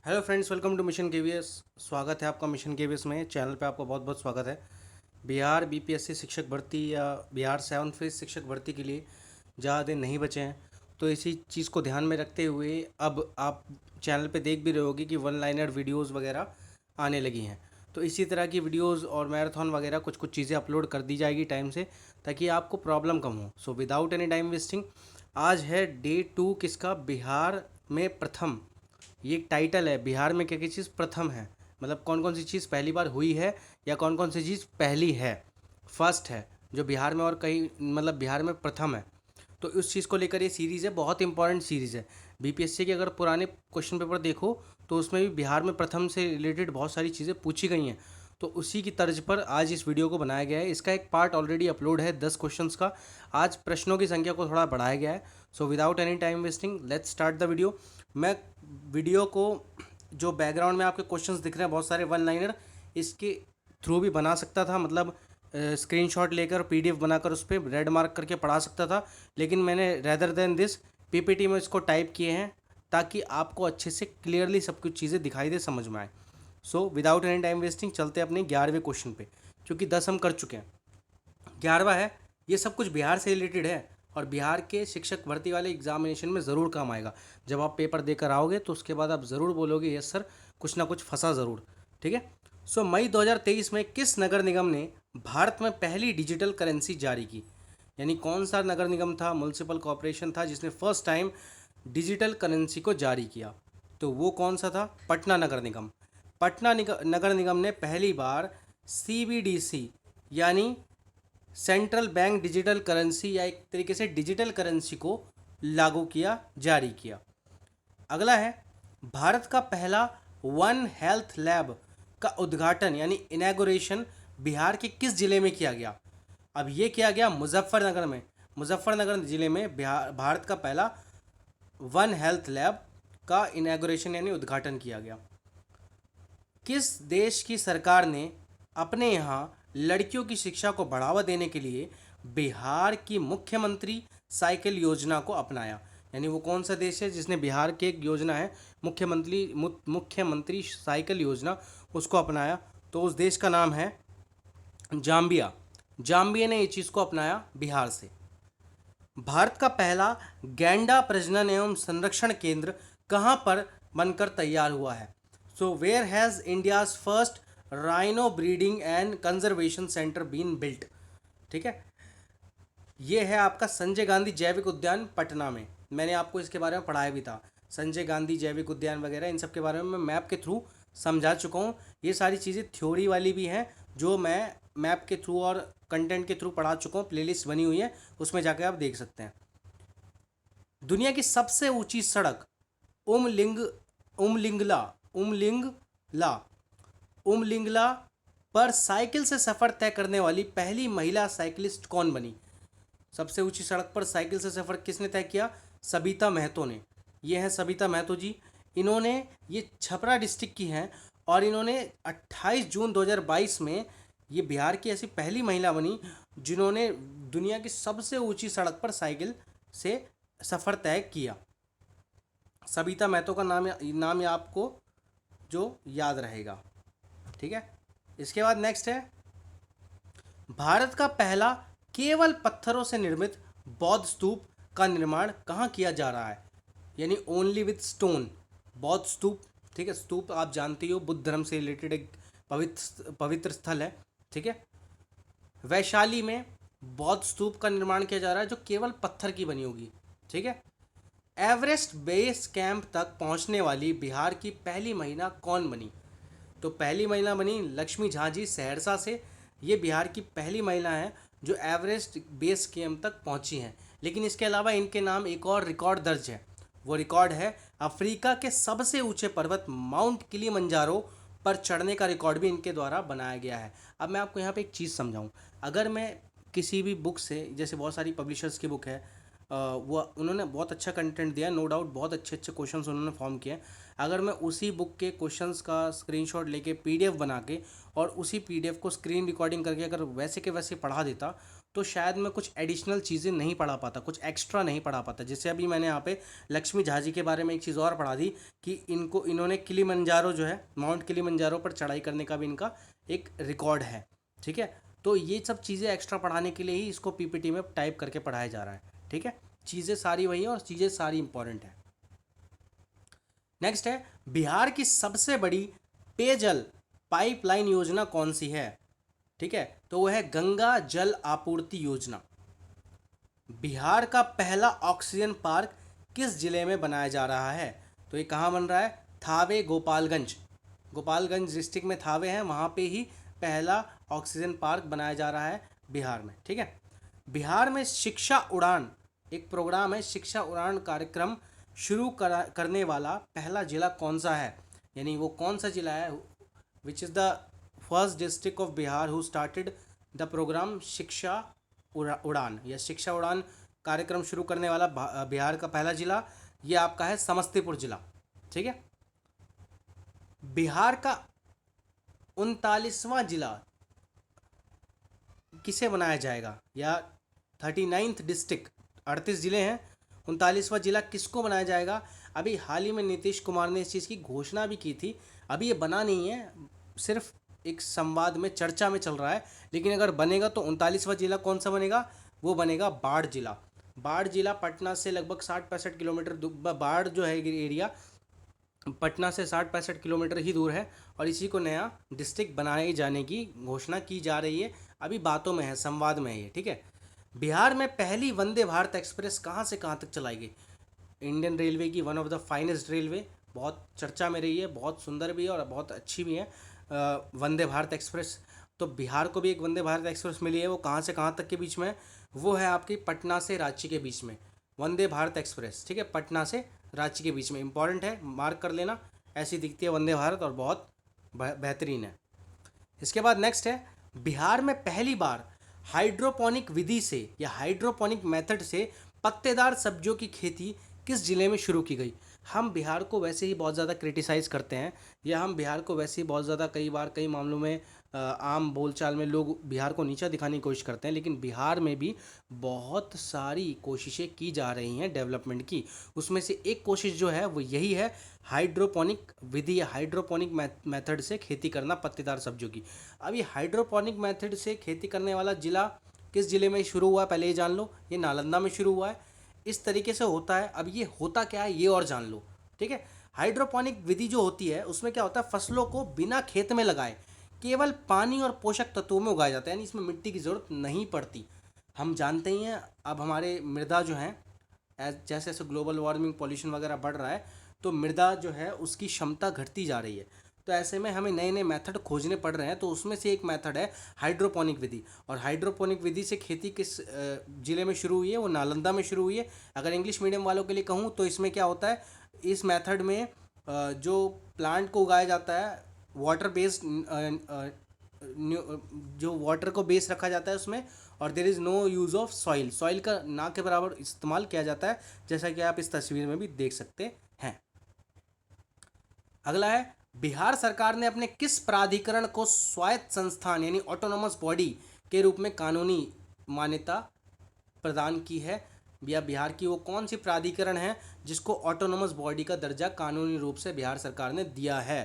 Hello friends, welcome to mission KVS. स्वागत है आपका मिशन केवीएस में। चैनल पे आपका बहुत बहुत स्वागत है। बिहार बीपीएससी शिक्षक भर्ती या बिहार 7th फेज शिक्षक भर्ती के लिए ज़्यादा दिन नहीं बचे हैं, तो इसी चीज़ को ध्यान में रखते हुए अब आप चैनल पे देख भी रहे होगे कि वन लाइनर वीडियोज़ वगैरह आने लगी हैं। तो इसी तरह की वीडियोज़ और मैराथन वगैरह कुछ कुछ चीज़ें अपलोड कर दी जाएगी टाइम से, ताकि आपको प्रॉब्लम कम हो। So without any time wasting, आज है डे 2 किसका, बिहार में प्रथम। ये एक टाइटल है, बिहार में क्या क्या चीज़ प्रथम है, मतलब कौन कौन सी चीज़ पहली बार हुई है या कौन कौन सी चीज़ पहली है, फर्स्ट है जो बिहार में, और कहीं मतलब बिहार में प्रथम है। तो उस चीज़ को लेकर ये सीरीज़ है, बहुत इंपॉर्टेंट सीरीज़ है। बीपीएससी के अगर पुराने क्वेश्चन पेपर देखो तो उसमें भी बिहार में प्रथम से रिलेटेड बहुत सारी चीज़ें पूछी गई हैं। तो उसी की तर्ज पर आज इस वीडियो को बनाया गया है। इसका एक पार्ट ऑलरेडी अपलोड है 10 क्वेश्चंस का। आज प्रश्नों की संख्या को थोड़ा बढ़ाया गया है। So without any time wasting let's start the video. मैं वीडियो को, जो बैकग्राउंड में आपके क्वेश्चंस दिख रहे हैं बहुत सारे वन लाइनर, इसके थ्रू भी बना सकता था, मतलब स्क्रीनशॉट लेकर पीडीएफ बनाकर उस पर रेड मार्क करके पढ़ा सकता था, लेकिन मैंने रेदर देन दिस पीपीटी में इसको टाइप किए हैं ताकि आपको अच्छे से क्लियरली सब कुछ चीज़ें दिखाई दे, समझ में आए। So without any time wasting चलते हैं अपने 11वें क्वेश्चन पे, क्योंकि 10 हम कर चुके हैं। 11वां है, ये सब कुछ बिहार से रिलेटेड है और बिहार के शिक्षक भर्ती वाले एग्जामिनेशन में ज़रूर काम आएगा। जब आप पेपर देकर आओगे तो उसके बाद आप ज़रूर बोलोगे यस सर, कुछ ना कुछ फंसा ज़रूर। ठीक है। सो मई 2023 में किस नगर निगम ने भारत में पहली डिजिटल करेंसी जारी की? यानी कौन सा नगर निगम था, म्यूनसिपल कॉरपोरेशन था, जिसने फर्स्ट टाइम डिजिटल करेंसी को जारी किया? तो वो कौन सा था? पटना नगर निगम। नगर निगम ने पहली बार सीबीडीसी यानी सेंट्रल बैंक डिजिटल करेंसी, या एक तरीके से डिजिटल करेंसी को लागू किया, जारी किया। अगला है, भारत का पहला वन हेल्थ लैब का उद्घाटन यानी इनॉग्रेशन बिहार के किस जिले में किया गया? अब ये किया गया मुजफ्फरनगर में। मुजफ्फरनगर जिले में बिहार भारत का पहला वन हेल्थ लैब का इनॉग्रेशन यानी उद्घाटन किया गया। किस देश की सरकार ने अपने यहाँ लड़कियों की शिक्षा को बढ़ावा देने के लिए बिहार की मुख्यमंत्री साइकिल योजना को अपनाया? यानी वो कौन सा देश है जिसने बिहार की एक योजना है मुख्यमंत्री साइकिल योजना, उसको अपनाया? तो उस देश का नाम है जाम्बिया। जाम्बिया ने ये चीज़ को अपनाया बिहार से। भारत का पहला गैंडा प्रजनन एवं संरक्षण केंद्र कहाँ पर बनकर तैयार हुआ है? So where has India's first rhino breeding and conservation centre been built? ठीक है, ये है आपका संजय गांधी जैविक उद्यान पटना में। मैंने आपको इसके बारे में पढ़ाया भी था, संजय गांधी जैविक उद्यान वगैरह, इन सब के बारे में मैं मैप के थ्रू समझा चुका हूँ। ये सारी चीज़ें थ्योरी वाली भी हैं जो मैं मैप के थ्रू और कंटेंट के थ्रू पढ़ा चुका हूँ। प्लेलिस्ट बनी हुई है, उसमें जाकर आप देख सकते हैं। दुनिया की सबसे ऊंची सड़क उमलिंग उमलिंगला उमलिंगला उमलिंगला पर साइकिल से सफ़र तय करने वाली पहली महिला साइकिलिस्ट कौन बनी? सबसे ऊंची सड़क पर साइकिल से सफ़र किसने तय किया? सबिता महतो ने। ये हैं सबिता महतो जी। इन्होंने, ये छपरा डिस्ट्रिक्ट की हैं और इन्होंने 28 जून 2022 में ये बिहार की ऐसी पहली महिला बनी जिन्होंने दुनिया की सबसे ऊंची सड़क पर साइकिल से सफ़र तय किया। सबिता महतो का नाम ये आपको जो याद रहेगा। ठीक है। इसके बाद नेक्स्ट है, भारत का पहला केवल पत्थरों से निर्मित बौद्ध स्तूप का निर्माण कहाँ किया जा रहा है? यानी ओनली विथ स्टोन बौद्ध स्तूप। ठीक है, स्तूप आप जानते ही हो, बुद्ध धर्म से रिलेटेड एक पवित्र स्थल है। ठीक है, वैशाली में बौद्ध स्तूप का निर्माण किया जा रहा है जो केवल पत्थर की बनी होगी। ठीक है। एवरेस्ट बेस कैंप तक पहुंचने वाली बिहार की पहली महिला कौन बनी? तो पहली महिला बनी लक्ष्मी झा जी सहरसा से। ये बिहार की पहली महिला हैं जो एवरेस्ट बेस कैंप तक पहुंची हैं। लेकिन इसके अलावा इनके नाम एक और रिकॉर्ड दर्ज है। वो रिकॉर्ड है अफ्रीका के सबसे ऊंचे पर्वत माउंट किलिमंजारो पर चढ़ने का रिकॉर्ड भी इनके द्वारा बनाया गया है। अब मैं आपको यहाँ पे एक चीज़ समझाऊँ। अगर मैं किसी भी बुक से, जैसे बहुत सारी पब्लिशर्स की बुक है, वो उन्होंने बहुत अच्छा कंटेंट दिया, नो डाउट बहुत अच्छे अच्छे क्वेश्चंस उन्होंने फॉर्म किए। अगर मैं उसी बुक के क्वेश्चंस का स्क्रीनशॉट लेके पीडीएफ बना के और उसी पीडीएफ को स्क्रीन रिकॉर्डिंग करके अगर वैसे के वैसे पढ़ा देता तो शायद मैं कुछ एडिशनल चीज़ें नहीं पढ़ा पाता, कुछ एक्स्ट्रा नहीं पढ़ा पाता। जैसे अभी मैंने यहाँ पे लक्ष्मी झा जी के बारे में एक चीज़ और पढ़ा दी कि इन्होंने किलिमंजारो जो है, माउंट किलिमंजारो पर चढ़ाई करने का भी इनका एक रिकॉर्ड है। ठीक है, तो ये सब चीज़ें एक्स्ट्रा पढ़ाने के लिए ही इसको पीपीटी में टाइप करके पढ़ाया जा रहा है। ठीक है, चीज़ें सारी वही हैं और चीज़ें सारी इंपॉर्टेंट है। नेक्स्ट है, बिहार की सबसे बड़ी पेयजल पाइपलाइन योजना कौन सी है? ठीक है, तो वो है गंगा जल आपूर्ति योजना। बिहार का पहला ऑक्सीजन पार्क किस जिले में बनाया जा रहा है? तो ये कहाँ बन रहा है? थावे, गोपालगंज। गोपालगंज डिस्ट्रिक्ट में थावे है, वहाँ पे ही पहला ऑक्सीजन पार्क बनाया जा रहा है बिहार में। ठीक है, बिहार में शिक्षा उड़ान एक प्रोग्राम है, शिक्षा उड़ान कार्यक्रम शुरू करने वाला पहला जिला कौन सा है? यानी वो कौन सा जिला है? Which is the first district of Bihar who started the programme Shiksha Udaan या शिक्षा उड़ान कार्यक्रम शुरू करने वाला बिहार का पहला जिला ये आपका है समस्तीपुर जिला। ठीक है, बिहार का 39वां जिला किसे बनाया जाएगा? या 39th डिस्ट्रिक्ट, 38 ज़िले हैं, 39वां जिला किसको बनाया जाएगा? अभी हाल ही में नीतीश कुमार ने इस चीज़ की घोषणा भी की थी। अभी ये बना नहीं है, सिर्फ एक संवाद में, चर्चा में चल रहा है, लेकिन अगर बनेगा तो 39वां जिला कौन सा बनेगा? वो बनेगा बाढ़ जिला। बाढ़ जिला पटना से लगभग 60-65 किलोमीटर बाढ़ जो है एरिया पटना से 60-65 किलोमीटर ही दूर है और इसी को नया डिस्ट्रिक्ट बनाए जाने की घोषणा की जा रही है। अभी बातों में है, संवाद में है ये। ठीक है, बिहार में पहली वंदे भारत एक्सप्रेस कहाँ से कहाँ तक चलाई गई? इंडियन रेलवे की one of the finest railway, बहुत चर्चा में रही है, बहुत सुंदर भी है और बहुत अच्छी भी है वंदे भारत एक्सप्रेस। तो बिहार को भी एक वंदे भारत एक्सप्रेस मिली है, वो कहाँ से कहाँ तक के बीच में है? वो है आपकी पटना से रांची के बीच में वंदे भारत एक्सप्रेस। ठीक है, पटना से रांची के बीच में, इंपॉर्टेंट है, मार्क कर लेना। ऐसी दिखती है वंदे भारत और बहुत बेहतरीन है। इसके बाद नेक्स्ट है, बिहार में पहली बार हाइड्रोपोनिक विधि से या हाइड्रोपोनिक मेथड से पत्तेदार सब्जियों की खेती किस जिले में शुरू की गई? हम बिहार को वैसे ही बहुत ज़्यादा क्रिटिसाइज़ करते हैं या हम बिहार को वैसे ही बहुत ज़्यादा कई बार कई मामलों में आम बोलचाल में लोग बिहार को नीचा दिखाने की कोशिश करते हैं, लेकिन बिहार में भी बहुत सारी कोशिशें की जा रही हैं डेवलपमेंट की। उसमें से एक कोशिश जो है वो यही है, हाइड्रोपोनिक विधि या हाइड्रोपोनिक मेथड से खेती करना पत्तेदार सब्जियों की। अब ये हाइड्रोपोनिक मेथड से खेती करने वाला जिला किस जिले में शुरू हुआ है पहले ये जान लो। ये नालंदा में शुरू हुआ है। इस तरीके से होता है। अब ये होता क्या है ये और जान लो। ठीक है, हाइड्रोपोनिक विधि जो होती है उसमें क्या होता है, फसलों को बिना खेत में लगाए केवल पानी और पोषक तत्वों में उगाया जाता है, यानी इसमें मिट्टी की ज़रूरत नहीं पड़ती। हम जानते ही हैं अब हमारे मृदा जो है, जैसे जैसे ग्लोबल वार्मिंग पॉल्यूशन वगैरह बढ़ रहा है तो मृदा जो है उसकी क्षमता घटती जा रही है। तो ऐसे में हमें नए नए मेथड खोजने पड़ रहे हैं। तो उसमें से एक मेथड है हाइड्रोपोनिक विधि। और हाइड्रोपोनिक विधि से खेती किस ज़िले में शुरू हुई है? वो नालंदा में शुरू हुई है। अगर इंग्लिश मीडियम वालों के लिए कहूँ तो इसमें क्या होता है, इस मेथड में जो प्लांट को उगाया जाता है वाटर बेस्ड, जो वाटर को बेस रखा जाता है उसमें, और there is no use of soil. Soil का ना के बराबर इस्तेमाल किया जाता है, जैसा कि आप इस तस्वीर में भी देख सकते हैं। अगला है, बिहार सरकार ने अपने किस प्राधिकरण को स्वायत्त संस्थान यानी ऑटोनोमस बॉडी के रूप में कानूनी मान्यता प्रदान की है? या बिहार की वो कौन सी प्राधिकरण है जिसको ऑटोनोमस बॉडी का दर्जा कानूनी रूप से बिहार सरकार ने दिया है?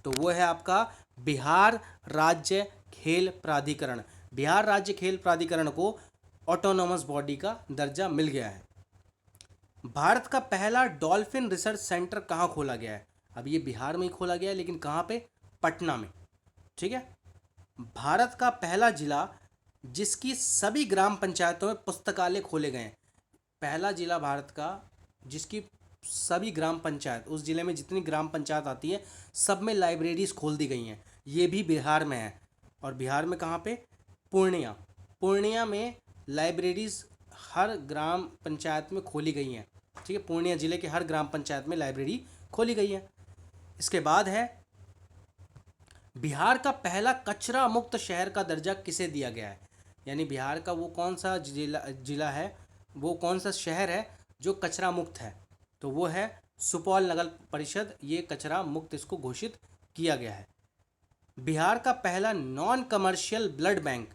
तो वो है आपका बिहार राज्य खेल प्राधिकरण। बिहार राज्य खेल प्राधिकरण को ऑटोनोमस बॉडी का दर्जा मिल गया है। भारत का पहला डॉल्फिन रिसर्च सेंटर कहाँ खोला गया है? अब ये बिहार में ही खोला गया है, लेकिन कहाँ पे? पटना में। ठीक है, भारत का पहला जिला जिसकी सभी ग्राम पंचायतों में पुस्तकालय खोले गए हैं। पहला जिला भारत का जिसकी सभी ग्राम पंचायत, उस जिले में जितनी ग्राम पंचायत आती है सब में लाइब्रेरीज खोल दी गई हैं। ये भी बिहार में है। और बिहार में कहाँ पे? पूर्णिया। पूर्णिया में लाइब्रेरीज हर ग्राम पंचायत में खोली गई हैं। ठीक है, पूर्णिया जिले के हर ग्राम पंचायत में लाइब्रेरी खोली गई है। इसके बाद है, बिहार का पहला कचरा मुक्त शहर का दर्जा किसे दिया गया है? यानी बिहार का वो कौन सा जिला है, वो कौन सा शहर है जो कचरा मुक्त है? तो वो है सुपौल नगर परिषद। ये कचरा मुक्त इसको घोषित किया गया है। बिहार का पहला नॉन कमर्शियल ब्लड बैंक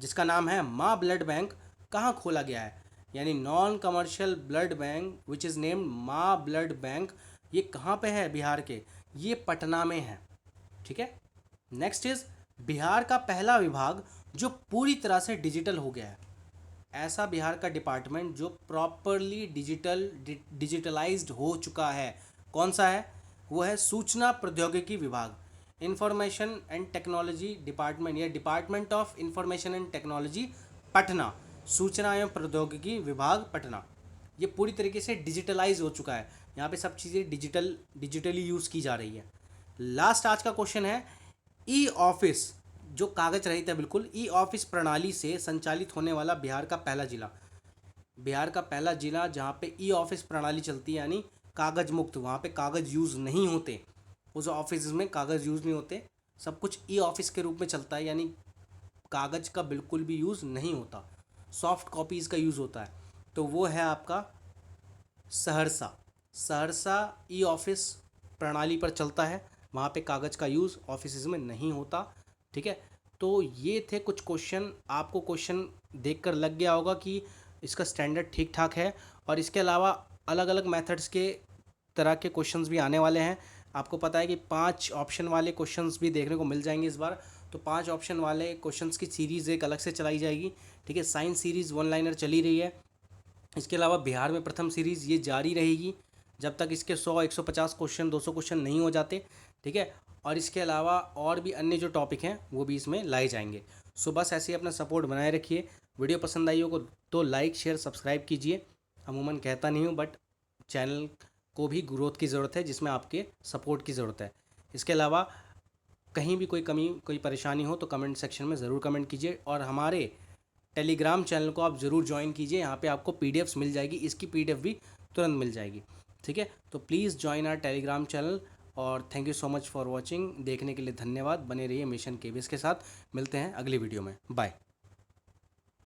जिसका नाम है माँ ब्लड बैंक, कहाँ खोला गया है? यानी non commercial blood bank which is named माँ ब्लड बैंक, ये कहाँ पे है बिहार के? ये पटना में है। ठीक है। नेक्स्ट इज बिहार का पहला विभाग जो पूरी तरह से डिजिटल हो गया है। ऐसा बिहार का डिपार्टमेंट जो प्रॉपरली डिजिटलाइज्ड हो चुका है, कौन सा है? वो है सूचना प्रौद्योगिकी विभाग, इंफॉर्मेशन एंड टेक्नोलॉजी डिपार्टमेंट, या department of information and technology Patna, सूचना एवं प्रौद्योगिकी विभाग पटना। ये पूरी तरीके से डिजिटलाइज हो चुका है। यहाँ पे सब चीज़ें डिजिटली यूज़ की जा रही है। लास्ट आज का क्वेश्चन है, ई ऑफिस जो कागज रहित है बिल्कुल, ई ऑफिस प्रणाली से संचालित होने वाला बिहार का पहला जिला, बिहार का पहला जिला जहाँ पे ई ऑफिस प्रणाली चलती है, यानी कागज मुक्त, वहाँ पे कागज यूज़ नहीं होते, उस ऑफिस में कागज यूज़ नहीं होते, सब कुछ ई ऑफिस के रूप में चलता है, यानी कागज का बिल्कुल भी यूज़ नहीं होता, सॉफ्ट कॉपीज़ का यूज़ होता है। तो वो है आपका सहरसा। सहरसा ई ऑफिस प्रणाली पर चलता है, वहाँ पे कागज़ का यूज़ ऑफिस में नहीं होता। ठीक है। तो ये थे कुछ क्वेश्चन, आपको क्वेश्चन देखकर लग गया होगा कि इसका स्टैंडर्ड ठीक ठाक है। और इसके अलावा अलग अलग मेथड्स के तरह के क्वेश्चंस भी आने वाले हैं। आपको पता है कि 5 ऑप्शन वाले क्वेश्चंस भी देखने को मिल जाएंगे इस बार। तो 5 ऑप्शन वाले क्वेश्चंस की सीरीज़ एक अलग से चलाई जाएगी। ठीक है। साइंस सीरीज़ 1 लाइनर चली रही है। इसके अलावा बिहार में प्रथम सीरीज़ ये जारी रहेगी जब तक इसके 100-150 क्वेश्चन 200 क्वेश्चन नहीं हो जाते। ठीक है। और इसके अलावा और भी अन्य जो टॉपिक हैं वो भी इसमें लाए जाएंगे। सो बस ऐसे ही अपना सपोर्ट बनाए रखिए। वीडियो पसंद आई हो तो लाइक शेयर सब्सक्राइब कीजिए। अमूमन कहता नहीं हूँ, बट चैनल को भी ग्रोथ की ज़रूरत है जिसमें आपके सपोर्ट की ज़रूरत है। इसके अलावा कहीं भी कोई कमी कोई परेशानी हो तो कमेंट सेक्शन में ज़रूर कमेंट कीजिए। और हमारे टेलीग्राम चैनल को आप ज़रूर ज्वाइन कीजिए, यहाँ पे आपको पीडीएफ्स मिल जाएगी, इसकी पीडीएफ भी तुरंत मिल जाएगी। ठीक है। तो please join our Telegram channel. और thank you so much for watching. देखने के लिए धन्यवाद। बने रहिए मिशन केबीएस के साथ। मिलते हैं अगली वीडियो में। बाय।